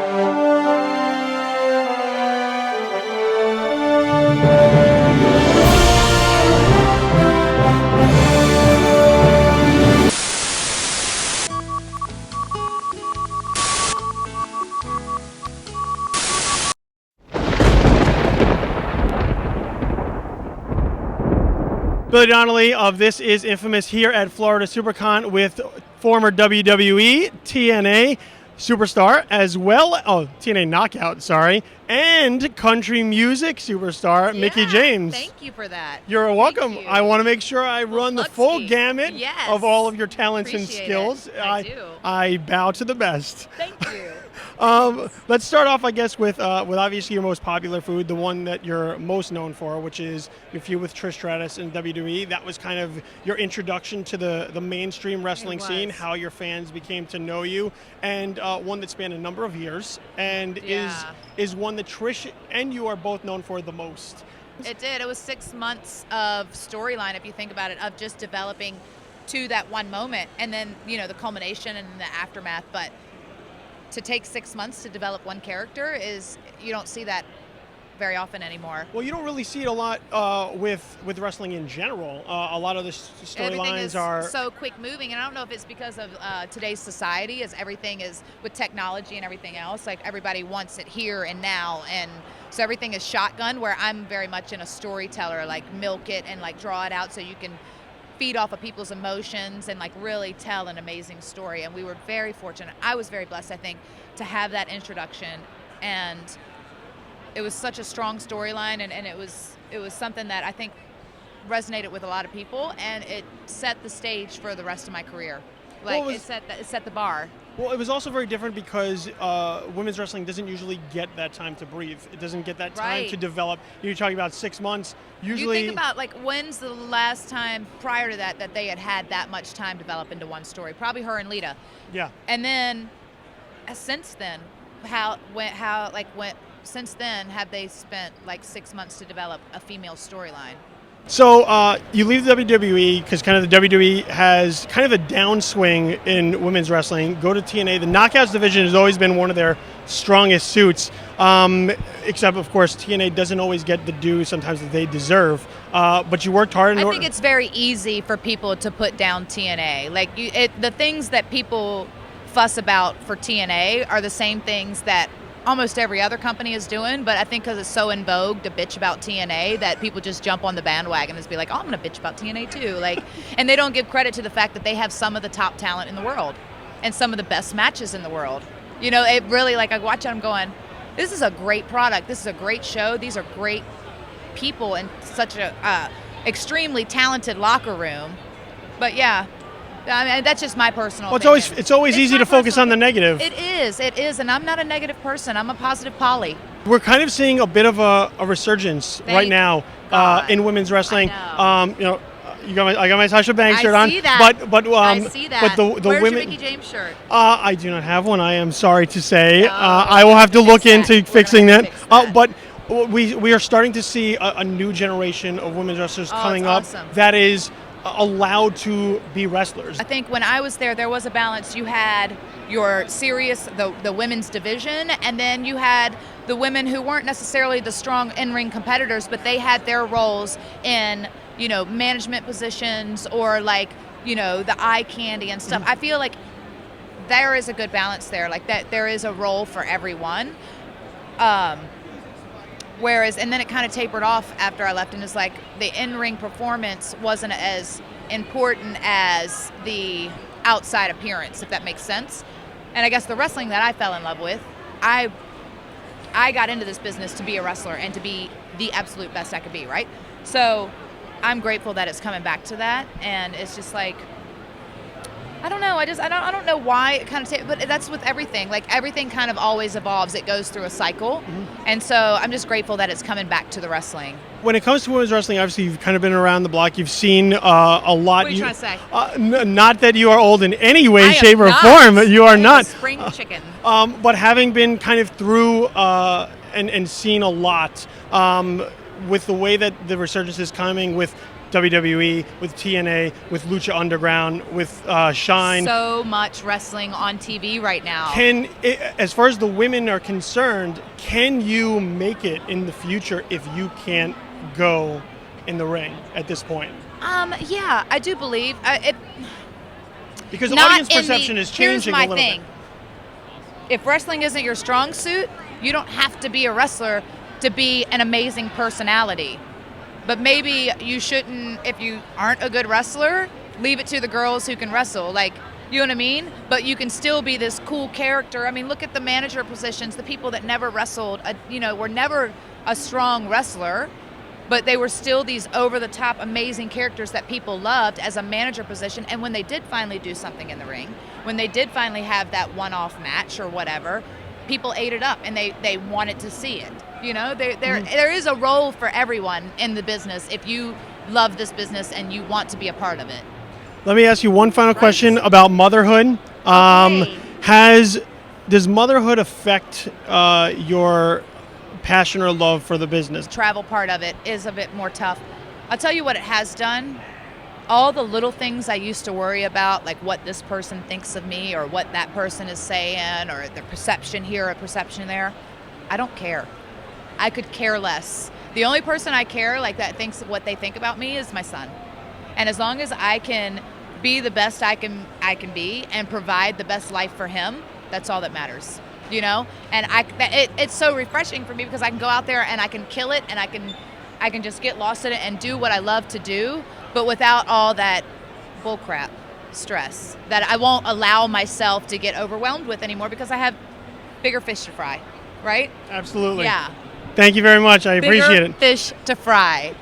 Billy Donnelly of This Is Infamous here at Florida Supercon with former WWE, TNA superstar, as well, TNA Knockout, sorry, and country music superstar, Mickie James. Thank you for that. You're welcome. You. I want to make sure I run the full gamut of all of your talents Appreciate and skills. I do. I bow to the best. Thank you. Let's start off, I guess, with obviously your most popular food, the one that you're most known for, which is your feud with Trish Stratus in WWE. That was kind of your introduction to the mainstream wrestling scene, how your fans became to know you, and one that spanned a number of years, and is one that Trish and you are both known for the most. It did. It was 6 months of storyline, if you think about it, of just developing to that one moment, and then the culmination and the aftermath. But to take 6 months to develop one character you don't see that very often anymore. Well, you don't really see it a lot with wrestling in general. A lot of the storylines are so quick moving, and I don't know if it's because of today's society, as everything is with technology and everything else. Like, everybody wants it here and now, and so everything is shotgun. Where I'm very much in a storyteller, like milk it and like draw it out so you can feed off of people's emotions and like really tell an amazing story. And we were very fortunate. I was very blessed, I think, to have that introduction, and it was such a strong storyline, and it was something that I think resonated with a lot of people, and it set the stage for the rest of my career. Like, it set the bar. Well, it was also very different because women's wrestling doesn't usually get that time to breathe. It doesn't get that time to develop. You're talking about 6 months. Usually, you think about, like, when's the last time prior to that they had that much time develop into one story? Probably her and Lita. Yeah. And then, since then, since then have they spent like 6 months to develop a female storyline? So you leave the WWE because kind of the WWE has kind of a downswing in women's wrestling. Go to TNA. The Knockouts division has always been one of their strongest suits, except, of course, TNA doesn't always get the due sometimes that they deserve. But you worked hard. I think it's very easy for people to put down TNA. Like, the things that people fuss about for TNA are the same things that almost every other company is doing, but I think because it's so in vogue to bitch about TNA that people just jump on the bandwagon and just be like, oh, I'm going to bitch about TNA too. Like, and they don't give credit to the fact that they have some of the top talent in the world and some of the best matches in the world. It really, like, I watch it, I'm going, this is a great product. This is a great show. These are great people in such a extremely talented locker room. But yeah, I mean, that's just my personal opinion. It's always easy to focus on the negative. It is, and I'm not a negative person. I'm a positive Polly. We're kind of seeing a bit of a resurgence right now in women's wrestling. I got my Sasha Banks shirt on. I see that. But I see that. But the Where's women. your Mickie James shirt? I do not have one. I am sorry to say. I will have to look into fixing that. But we are starting to see a new generation of women's wrestlers coming up. Awesome. That is allowed to be wrestlers. I think when I was there was a balance. You had your serious, the women's division, and then you had the women who weren't necessarily the strong in-ring competitors, but they had their roles in, management positions or like, the eye candy and stuff. I feel like there is a good balance there, like that there is a role for everyone. Whereas, and then it kind of tapered off after I left, and it's like the in-ring performance wasn't as important as the outside appearance, if that makes sense. And I guess the wrestling that I fell in love with, I got into this business to be a wrestler and to be the absolute best I could be, right? So I'm grateful that it's coming back to that, and it's just like, I don't know. I don't know why it kind of but that's with everything. Like, everything kind of always evolves. It goes through a cycle. And so I'm just grateful that it's coming back to the wrestling. When it comes to women's wrestling, obviously you've kind of been around the block. You've seen a lot. What are you trying to say? Not that you are old in any way, shape, or form. You are not. Spring chicken. But having been kind of through and seen a lot with the way that the resurgence is coming, with WWE, with TNA, with Lucha Underground, with Shine. So much wrestling on TV right now. As far as the women are concerned, can you make it in the future if you can't go in the ring at this point? Yeah, I do believe because audience perception is changing a little bit. If wrestling isn't your strong suit, you don't have to be a wrestler to be an amazing personality. But maybe you shouldn't, if you aren't a good wrestler, leave it to the girls who can wrestle. Like, you know what I mean? But you can still be this cool character. I mean, look at the manager positions, the people that never wrestled, were never a strong wrestler, but they were still these over-the-top amazing characters that people loved as a manager position. And when they did finally do something in the ring, when they did finally have that one-off match or whatever, people ate it up and they wanted to see it. There is a role for everyone in the business if you love this business and you want to be a part of it. Let me ask you one final question about motherhood. Does motherhood affect your passion or love for the business? Travel part of it is a bit more tough. I'll tell you what it has done. All the little things I used to worry about, like what this person thinks of me or what that person is saying or the perception here or perception there, I don't care. I could care less. The only person I care like that thinks what they think about me is my son. And as long as I can be the best I can be and provide the best life for him, that's all that matters. And it's so refreshing for me because I can go out there and I can kill it and I can just get lost in it and do what I love to do, but without all that bullcrap stress that I won't allow myself to get overwhelmed with anymore because I have bigger fish to fry, right? Absolutely. Yeah. Thank you very much. I appreciate it. Bigger fish to fry.